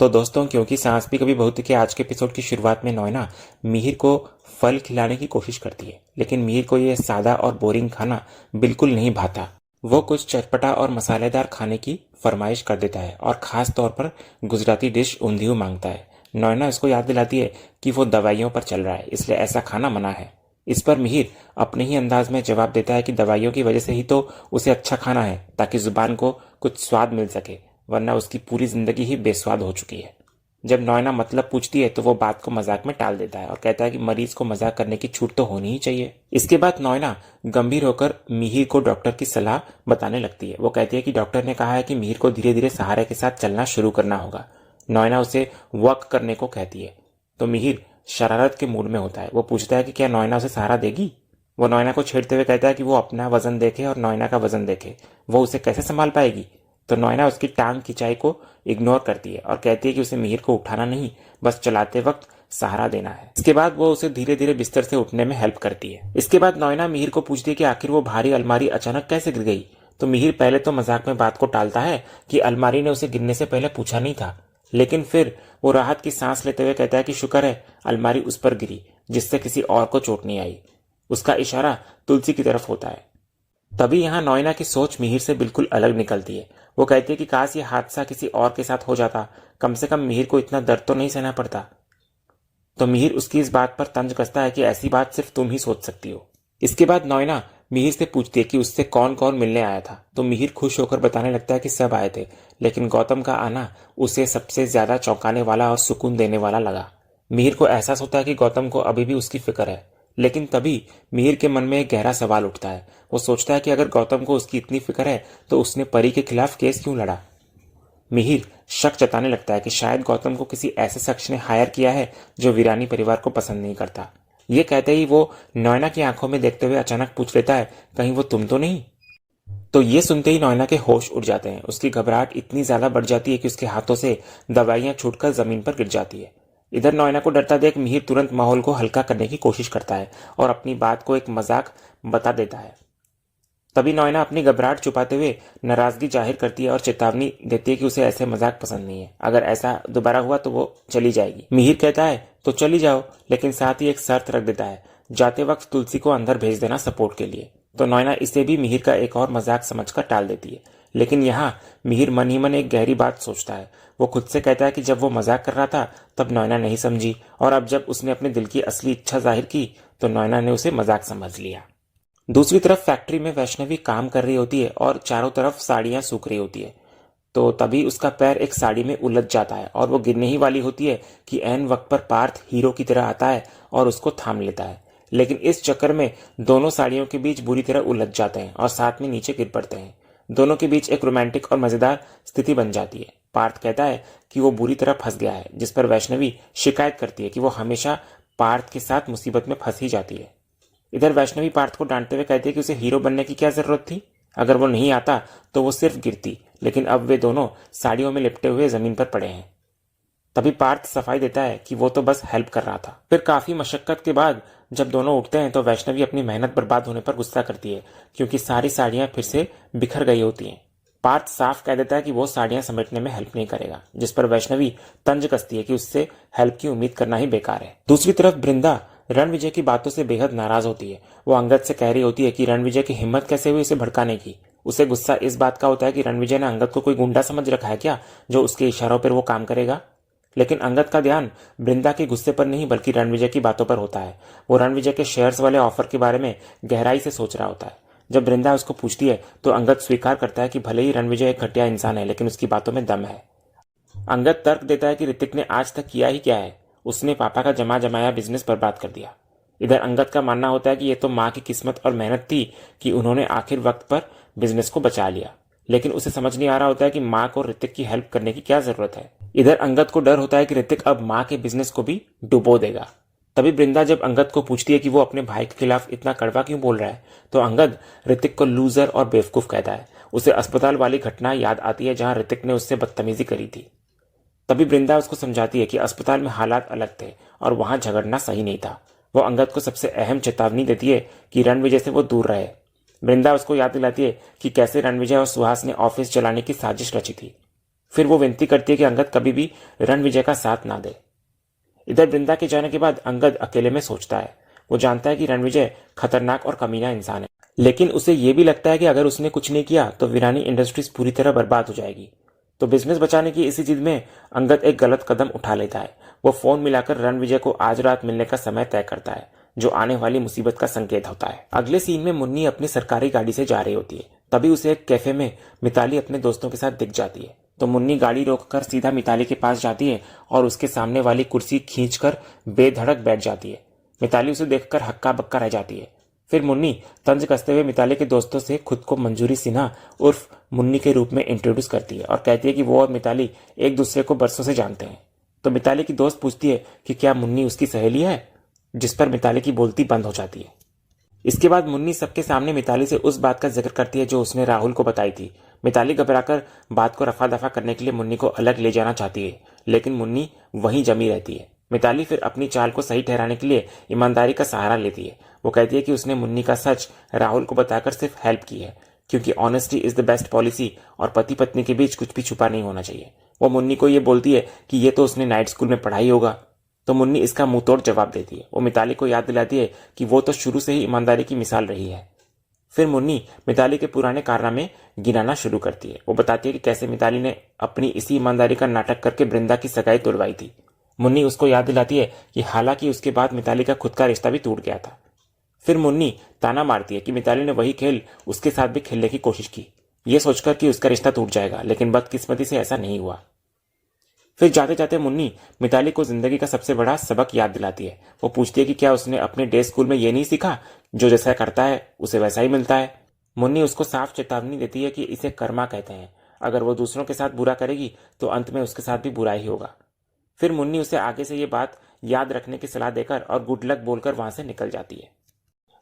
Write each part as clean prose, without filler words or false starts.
तो दोस्तों, क्योंकि सांस भी कभी बहुत के आज के एपिसोड की शुरुआत में नोएना मिहिर को फल खिलाने की कोशिश करती है, लेकिन मिहिर को यह सादा और बोरिंग खाना बिल्कुल नहीं भाता। वो कुछ चटपटा और मसालेदार खाने की फरमाइश कर देता है और खास तौर पर गुजराती डिश ऊंधियू मांगता है। नोएना इसको याद दिलाती है कि वो दवाइयों पर चल रहा है, इसलिए ऐसा खाना मना है। इस पर मिहिर अपने ही अंदाज में जवाब देता है कि दवाइयों की वजह से ही तो उसे अच्छा खाना है, ताकि जुबान को कुछ स्वाद मिल सके, वरना उसकी पूरी जिंदगी ही बेस्वाद हो चुकी है। जब नोएना मतलब पूछती है तो वो बात को मजाक में टाल देता है और कहता है कि मरीज को मजाक करने की छूट तो होनी ही चाहिए। इसके बाद नोएना गंभीर होकर मिहिर को डॉक्टर की सलाह बताने लगती है। वो कहती है कि डॉक्टर ने कहा है कि मिहिर को धीरे धीरे सहारे के साथ चलना शुरू करना होगा। नोएना उसे वॉक करने को कहती है तो मिहिर शरारत के मूड में होता है। वो पूछता है कि क्या नोएना उसे सहारा देगी। वो नोएना को छेड़ते हुए कहता है कि वो अपना वजन देखे और नोएना का वजन देखे, वो उसे कैसे संभाल पाएगी। तो नोएना उसकी टांग खिंचाई को इग्नोर करती है और कहती है कि उसे मिहिर को उठाना नहीं, बस चलाते वक्त सहारा देना है। इसके बाद वो उसे धीरे धीरे बिस्तर से उठने में हेल्प करती है। इसके बाद नोएना मिहिर को पूछती है कि आखिर वो भारी अलमारी अचानक कैसे गिर गई। तो मिहिर पहले तो मजाक में बात को टालता है कि अलमारी ने उसे गिरने से पहले पूछा नहीं था, लेकिन फिर वो राहत की सांस लेते हुए कहता है कि शुक्र है अलमारी उस पर गिरी जिससे किसी और को चोट नहीं आई। उसका इशारा तुलसी की तरफ होता है। तभी यहाँ नोएना की सोच मिहिर से बिल्कुल अलग निकलती है। वो कहती है कि काश ये हादसा किसी और के साथ हो जाता, कम से कम मिहिर को इतना दर्द तो नहीं सहना पड़ता। तो मिहिर उसकी इस बात पर तंज कसता है कि ऐसी बात सिर्फ तुम ही सोच सकती हो। इसके बाद नोएना मिहिर से पूछती है कि उससे कौन कौन मिलने आया था। तो मिहिर खुश होकर बताने लगता है कि सब आए थे, लेकिन गौतम का आना उसे सबसे ज्यादा चौंकाने वाला और सुकून देने वाला लगा। मिहिर को एहसास होता है कि गौतम को अभी भी उसकी फिक्र है, लेकिन तभी मिहिर के मन में एक गहरा सवाल उठता है। वो सोचता है कि अगर गौतम को उसकी इतनी फिक्र है तो उसने परी के खिलाफ केस क्यों लड़ा। मिहिर शक जताने लगता है कि शायद गौतम को किसी ऐसे शख्स ने हायर किया है जो वीरानी परिवार को पसंद नहीं करता। ये कहते ही वो नोएना की आंखों में देखते हुए अचानक पूछ लेता है, कहीं वो तुम तो नहीं। तो ये सुनते ही नोएना के होश उड़ जाते हैं। उसकी घबराहट इतनी ज्यादा बढ़ जाती है कि उसके हाथों से दवाइयां छूटकर जमीन पर गिर जाती है। इधर नोएना को डरता देख मिहिर तुरंत माहौल को हल्का करने की कोशिश करता है और अपनी बात को एक मजाक बता देता है। तभी नोएना अपनी घबराहट छुपाते हुए नाराजगी जाहिर करती है और चेतावनी देती है कि उसे ऐसे मजाक पसंद नहीं है। अगर ऐसा दोबारा हुआ तो वो चली जाएगी। मिहिर कहता है तो चली जाओ, लेकिन साथ ही एक शर्त रख देता है, जाते वक्त तुलसी को अंदर भेज देना सपोर्ट के लिए। तो नोएना इसे भी मिहिर का एक और मजाक समझकर टाल देती है, लेकिन यहाँ मिहिर मन ही मन एक गहरी बात सोचता है। वो खुद से कहता है कि जब वो मजाक कर रहा था तब नोएना नहीं समझी, और अब जब उसने अपने दिल की असली इच्छा जाहिर की तो नोएना ने उसे मजाक समझ लिया। दूसरी तरफ फैक्ट्री में वैष्णवी काम कर रही होती है और चारों तरफ साड़ियां सूख रही होती है। तो तभी उसका पैर एक साड़ी में उलझ जाता है और वो गिरने ही वाली होती है कि ऐन वक्त पर पार्थ हीरो की तरह आता है और उसको थाम लेता है। लेकिन इस चक्कर में दोनों साड़ियों के बीच बुरी तरह उलझ जाते हैं और साथ में नीचे गिर पड़ते हैं। दोनों के बीच एक रोमांटिक और मजेदार स्थिति बन जाती है। पार्थ कहता है कि वो बुरी तरह फंस गया है, जिस पर वैष्णवी शिकायत करती है कि वो हमेशा पार्थ के साथ मुसीबत में फंस ही जाती है। इधर वैष्णवी पार्थ को डांटते हुए कहती है कि उसे हीरो बनने की क्या जरूरत थी, अगर वो नहीं आता तो वो सिर्फ गिरती। लेकिन अब वे दोनों साड़ियों में लिपटे हुए जमीन पर पड़े हैं। तभी पार्थ सफाई देता है कि वो तो बस हेल्प कर रहा था। फिर काफी मशक्कत के बाद जब दोनों उठते हैं तो वैष्णवी अपनी मेहनत बर्बाद होने पर गुस्सा करती है, क्योंकि सारी साड़ियां फिर से बिखर गई होती हैं। पार्थ साफ कह देता है कि वो साड़ियां समेटने में हेल्प नहीं करेगा, जिस पर वैष्णवी तंज कसती है कि उससे हेल्प की उम्मीद करना ही बेकार है। दूसरी तरफ बृंदा रणविजय की बातों से बेहद नाराज होती है। वो अंगद से कह रही होती है कि रणविजय की हिम्मत कैसे हुई उसे भड़काने की। उसे गुस्सा इस बात का होता है कि रणविजय ने अंगद को कोई गुंडा समझ रखा है क्या, जो उसके इशारों पर वो काम करेगा। लेकिन अंगद का ध्यान बृंदा के गुस्से पर नहीं बल्कि रणविजय की बातों पर होता है। वो रणविजय के शेयर्स वाले ऑफर के बारे में गहराई से सोच रहा होता है। जब बृंदा उसको पूछती है तो अंगद स्वीकार करता है कि भले ही रणविजय एक घटिया इंसान है, लेकिन उसकी बातों में दम है। अंगद तर्क देता है कि ऋतिक ने आज तक किया ही क्या है, उसने पापा का जमा जमाया बिजनेस बर्बाद कर दिया। इधर अंगद का मानना होता है कि यह तो माँ की किस्मत और मेहनत थी कि उन्होंने आखिर वक्त पर बिजनेस को बचा लिया। लेकिन उसे समझ नहीं आ रहा होता है कि माँ को ऋतिक की हेल्प करने की क्या जरूरत है। इधर अंगद को डर होता है कि ऋतिक अब माँ के बिजनेस को भी डुबो देगा। तभी बृंदा जब अंगद को पूछती है कि वो अपने भाई के खिलाफ इतना कड़वा क्यों बोल रहा है, तो अंगद ऋतिक को लूजर और बेवकूफ कहता है। उसे अस्पताल वाली घटना याद आती है जहां ऋतिक ने उससे बदतमीजी करी थी। तभी बृंदा उसको समझाती है कि अस्पताल में हालात अलग थे और वहां झगड़ना सही नहीं था। वो अंगद को सबसे अहम चेतावनी देती है कि रणविजय से वो दूर रहे। बृंदा उसको याद दिलाती है कि कैसे रणविजय और सुहास ने ऑफिस चलाने की साजिश रची थी। फिर वो विनती करती है कि अंगद कभी भी रणविजय का साथ ना दे। इधर वृंदा के जाने के बाद अंगद अकेले में सोचता है। वो जानता है कि रणविजय खतरनाक और कमीना इंसान है, लेकिन उसे ये भी लगता है कि अगर उसने कुछ नहीं किया तो वीरानी इंडस्ट्रीज पूरी तरह बर्बाद हो जाएगी। तो बिजनेस बचाने की इसी जिद में अंगद एक गलत कदम उठा लेता है। वो फोन मिलाकर रणविजय को आज रात मिलने का समय तय करता है, जो आने वाली मुसीबत का संकेत होता है। अगले सीन में मुन्नी अपनी सरकारी गाड़ी से जा रही होती है। तभी उसे एक कैफे में मिताली अपने दोस्तों के साथ दिख जाती है। तो मुन्नी गाड़ी रोककर सीधा मिताली के पास जाती है और उसके सामने वाली कुर्सी खींचकर बेधड़क बैठ जाती है। मिताली उसे देखकर हक्का बक्का रह जाती है। फिर मुन्नी तंज कसते हुए मिताली के दोस्तों से खुद को मंजूरी सिन्हा उर्फ मुन्नी के रूप में इंट्रोड्यूस करती है और कहती है कि वो और मिताली एक दूसरे को बरसों से जानते हैं। तो मिताली की दोस्त पूछती है कि क्या मुन्नी उसकी सहेली है, जिस पर मिताली की बोलती बंद हो जाती है। इसके बाद मुन्नी सबके सामने मिताली से उस बात का जिक्र करती है जो उसने राहुल को बताई थी। मिताली घबराकर बात को रफा दफा करने के लिए मुन्नी को अलग ले जाना चाहती है, लेकिन मुन्नी वहीं जमी रहती है। मिताली फिर अपनी चाल को सही ठहराने के लिए ईमानदारी का सहारा लेती है। वो कहती है कि उसने मुन्नी का सच राहुल को बताकर सिर्फ हेल्प की है, क्योंकि honesty is the best policy और पति पत्नी के बीच कुछ भी छुपा नहीं होना चाहिए। वो मुन्नी को ये बोलती है कि ये तो उसने नाइट स्कूल में पढ़ाई होगा। तो मुन्नी इसका मुंह तोड़ जवाब देती है। वो मिताली को याद दिलाती है कि वो तो शुरू से ही ईमानदारी की मिसाल रही है। फिर मुन्नी मिताली के पुराने कारनामे गिनाना शुरू करती है। वो बताती है कि कैसे मिताली ने अपनी इसी ईमानदारी का नाटक करके वृंदा की सगाई तोड़वाई थी। मुन्नी उसको याद दिलाती है कि हालांकि उसके बाद मिताली का खुद का रिश्ता भी टूट गया था। फिर मुन्नी ताना मारती है कि मिताली ने वही खेल उसके साथ भी खेलने की कोशिश की, ये सोचकर कि उसका रिश्ता टूट जाएगा, लेकिन बदकिस्मती से ऐसा नहीं हुआ। फिर जाते जाते मुन्नी मिताली को जिंदगी का सबसे बड़ा सबक याद दिलाती है। वो पूछती है कि क्या उसने अपने डे स्कूल में ये नहीं सीखा, जो जैसा करता है उसे वैसा ही मिलता है। मुन्नी उसको साफ चेतावनी देती है कि इसे कर्मा कहते हैं। अगर वो दूसरों के साथ बुरा करेगी तो अंत में उसके साथ भी बुरा ही होगा। फिर मुन्नी उसे आगे से ये बात याद रखने की सलाह देकर और गुड लक बोलकर वहां से निकल जाती है।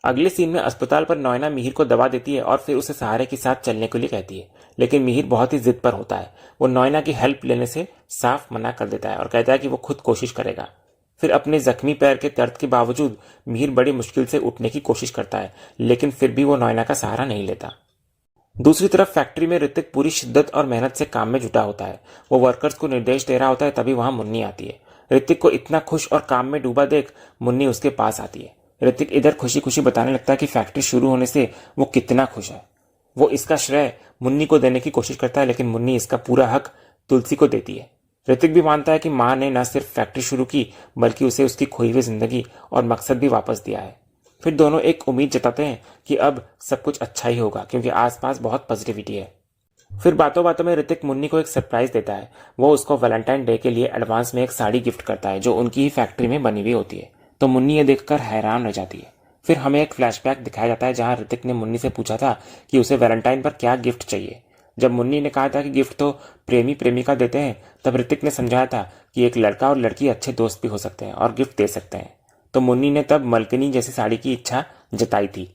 अगले सीन में अस्पताल पर नॉयना मिहिर को दवा देती है और फिर उसे सहारे के साथ चलने के लिए कहती है, लेकिन मिहिर बहुत ही जिद पर होता है। वो नॉयना की हेल्प लेने से साफ मना कर देता है और कहता है कि वो खुद कोशिश करेगा। फिर अपने जख्मी पैर के दर्द के बावजूद मिहिर बड़ी मुश्किल से उठने की कोशिश करता है, लेकिन फिर भी वो नॉयना का सहारा नहीं लेता। दूसरी तरफ फैक्ट्री में ऋतिक पूरी शिद्दत और मेहनत से काम में जुटा होता है। वो वर्कर्स को निर्देश दे रहा होता है, तभी वहां मुन्नी आती है। ऋतिक को इतना खुश और काम में डूबा देख मुन्नी उसके पास आती है। ऋतिक इधर खुशी खुशी बताने लगता है कि फैक्ट्री शुरू होने से वो कितना खुश है। वो इसका श्रेय मुन्नी को देने की कोशिश करता है, लेकिन मुन्नी इसका पूरा हक तुलसी को देती है। ऋतिक भी मानता है कि मां ने न सिर्फ फैक्ट्री शुरू की, बल्कि उसे उसकी खोई हुई जिंदगी और मकसद भी वापस दिया है। फिर दोनों एक उम्मीद जताते हैं कि अब सब कुछ अच्छा ही होगा, क्योंकि आसपास बहुत पॉजिटिविटी है। फिर बातों बातों में ऋतिक मुन्नी को एक सरप्राइज देता है। वो उसको वैलेंटाइन डे के लिए एडवांस में एक साड़ी गिफ्ट करता है, जो उनकी ही फैक्ट्री में बनी हुई होती है। तो मुन्नी ये देखकर हैरान रह जाती है। फिर हमें एक फ्लैशबैक दिखाया जाता है जहां ऋतिक ने मुन्नी से पूछा था कि उसे वैलेंटाइन पर क्या गिफ्ट चाहिए। जब मुन्नी ने कहा था कि गिफ्ट तो प्रेमी प्रेमिका देते हैं, तब ऋतिक ने समझाया था कि एक लड़का और लड़की अच्छे दोस्त भी हो सकते हैं और गिफ्ट दे सकते हैं। तो मुन्नी ने तब मलकनी जैसी साड़ी की इच्छा जताई थी।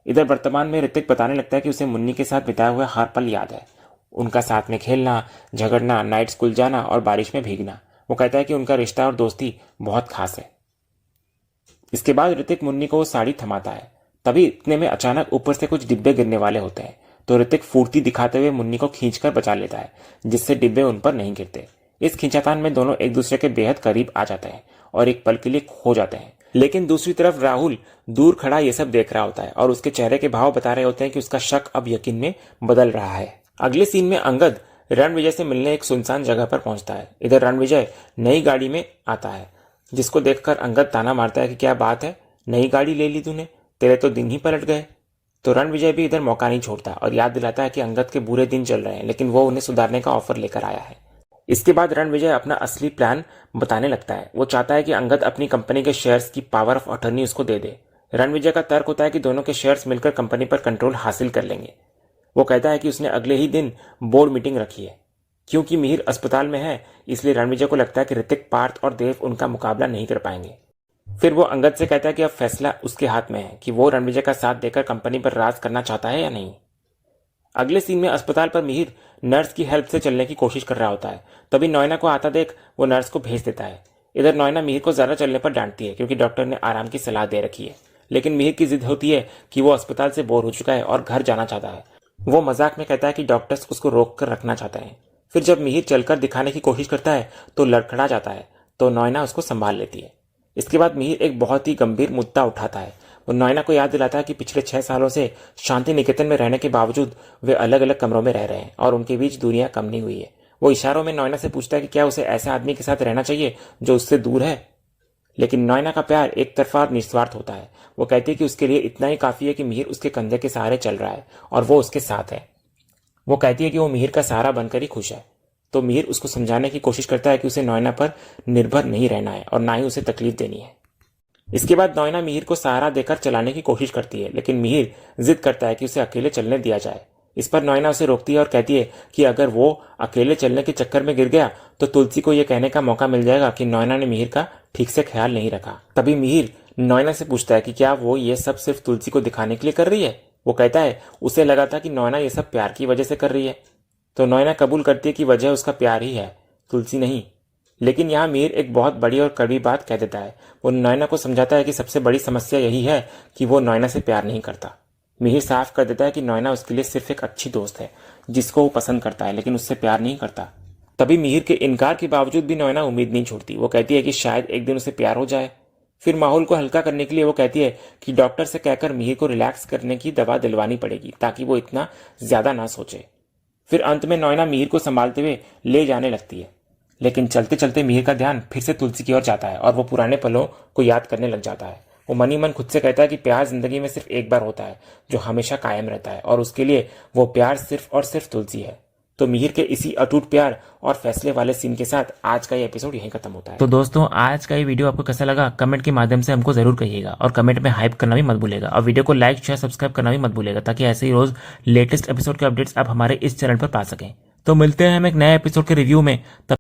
इधर वर्तमान में ऋतिक बताने लगता है कि उसे मुन्नी के साथ बिताया हुआ हर पल याद है। उनका साथ में खेलना, झगड़ना, नाइट स्कूल जाना और बारिश में भीगना। वो कहता है कि उनका रिश्ता और दोस्ती बहुत खास है। इसके बाद ऋतिक मुन्नी को वो साड़ी थमाता है। तभी इतने में अचानक ऊपर से कुछ डिब्बे गिरने वाले होते हैं। तो ऋतिक फुर्ती दिखाते हुए मुन्नी को खींचकर बचा लेता है, जिससे डिब्बे उन पर नहीं गिरते। इस खींचातान में दोनों एक दूसरे के बेहद करीब आ जाते हैं और एक पल के लिए खो जाते हैं। लेकिन दूसरी तरफ राहुल दूर खड़ा ये सब देख रहा होता है और उसके चेहरे के भाव बता रहे होते हैं कि उसका शक अब यकीन में बदल रहा है। अगले सीन में अंगद रणविजय से मिलने एक सुनसान जगह पर पहुंचता है। इधर रणविजय नई गाड़ी में आता है, जिसको देखकर अंगद ताना मारता है कि क्या बात है, नई गाड़ी ले ली तूने, तेरे तो दिन ही पलट गए। तो रणविजय भी इधर मौका नहीं छोड़ता और याद दिलाता है कि अंगद के बुरे दिन चल रहे हैं, लेकिन वो उन्हें सुधारने का ऑफर लेकर आया है। इसके बाद रणविजय अपना असली प्लान बताने लगता है। वो चाहता है कि अंगद अपनी कंपनी के शेयर्स की पावर ऑफ अटर्नी उसको दे दे। रणविजय का तर्क होता है कि दोनों के शेयर्स मिलकर कंपनी पर कंट्रोल हासिल कर लेंगे। वो कहता है कि उसने अगले ही दिन बोर्ड मीटिंग रखी है। क्योंकि मिहिर अस्पताल में है, इसलिए रणविजय को लगता है कि ऋतिक, पार्थ और देव उनका मुकाबला नहीं कर पाएंगे। फिर वो अंगद से कहता है कि अब फैसला उसके हाथ में है कि वो रणविजय का साथ देकर कंपनी पर राज करना चाहता है या नहीं। अगले सीन में अस्पताल पर मिहिर नर्स की हेल्प से चलने की कोशिश कर रहा होता है। तभी नॉयना को आता देख वो नर्स को भेज देता है। इधर नॉयना मिहिर को ज्यादा चलने पर डांटती है, क्योंकि डॉक्टर ने आराम की सलाह दे रखी है। लेकिन मिहिर की जिद होती है कि वो अस्पताल से बोर हो चुका है और घर जाना चाहता है। वो मजाक में कहता है कि डॉक्टर्स उसको रोक कर रखना चाहते हैं। फिर जब मिहिर चलकर दिखाने की कोशिश करता है तो लड़खड़ा जाता है, तो नॉयना उसको संभाल लेती है। इसके बाद मिहिर एक बहुत ही गंभीर मुद्दा उठाता है। वो नॉयना को याद दिलाता है कि पिछले 6 सालों से शांति निकेतन में रहने के बावजूद वे अलग अलग कमरों में रह रहे हैं और उनके बीच दूरियां कम नहीं हुई है। वो इशारों में नॉयना से पूछता है कि क्या उसे ऐसे आदमी के साथ रहना चाहिए जो उससे दूर है, लेकिन नॉयना का प्यार एक तरफा और निस्वार्थ होता है। वो कहती है कि उसके लिए इतना ही काफी है कि मिहिर उसके कंधे के सहारे चल रहा है और वो उसके साथ है। वो कहती है कि वो मिहिर का सहारा बनकर ही खुश है। तो मिहिर उसको समझाने की कोशिश करता है कि उसे नॉयना पर निर्भर नहीं रहना है और ना ही उसे तकलीफ देनी है। इसके बाद नॉयना मिहिर को सहारा देकर चलाने की कोशिश करती है, लेकिन मिहिर जिद करता है कि उसे अकेले चलने दिया जाए। इस पर नॉयना उसे रोकती है और कहती है कि अगर वो अकेले चलने के चक्कर में गिर गया तो तुलसी को यह कहने का मौका मिल जाएगा कि नॉयना ने मिहिर का ठीक से ख्याल नहीं रखा। तभी मिहिर नॉयना से पूछता है कि क्या वो ये सब सिर्फ तुलसी को दिखाने के लिए कर रही है। वो कहता है उसे लगा था कि नॉयना ये सब प्यार की वजह से कर रही है। तो नॉयना कबूल करती है कि वजह उसका प्यार ही है, तुलसी नहीं। लेकिन यहाँ मिहिर एक बहुत बड़ी और कड़वी बात कह देता है। वो नॉयना को समझाता है कि सबसे बड़ी समस्या यही है कि वो नॉयना से प्यार नहीं करता। मिहिर साफ कर देता है कि नॉयना उसके लिए सिर्फ एक अच्छी दोस्त है जिसको वो पसंद करता है, लेकिन उससे प्यार नहीं करता। तभी मिहिर के इनकार के बावजूद भी नॉयना उम्मीद नहीं छोड़ती। वो कहती है कि शायद एक दिन उसे प्यार हो जाए। फिर माहौल को हल्का करने के लिए वो कहती है कि डॉक्टर से कहकर मिहिर को रिलैक्स करने की दवा दिलवानी पड़ेगी ताकि वो इतना ज्यादा ना सोचे। फिर अंत में नॉयना मिहिर को संभालते हुए ले जाने लगती है, लेकिन चलते चलते मिहिर का ध्यान फिर से तुलसी की ओर जाता है और वो पुराने पलों को याद करने लग जाता है। वो मन ही मन खुद से कहता है कि प्यार जिंदगी में सिर्फ एक बार होता है जो हमेशा कायम रहता है और उसके लिए वो प्यार सिर्फ और सिर्फ तुलसी है। तो मिहिर के इसी अटूट प्यार और फैसले वाले सीन के साथ आज का ये एपिसोड यहीं खत्म होता है। तो दोस्तों, आज का ये वीडियो आपको कैसा लगा कमेंट के माध्यम से हमको जरूर कहिएगा और कमेंट में हाइप करना भी मत भूलेगा और वीडियो को लाइक शेयर सब्सक्राइब करना भी मत भूलेगा ताकि ऐसे ही रोज लेटेस्ट एपिसोड के अपडेट्स आप हमारे इस चैनल पर पा सकें। तो मिलते हैं हम एक नए एपिसोड के रिव्यू में। तब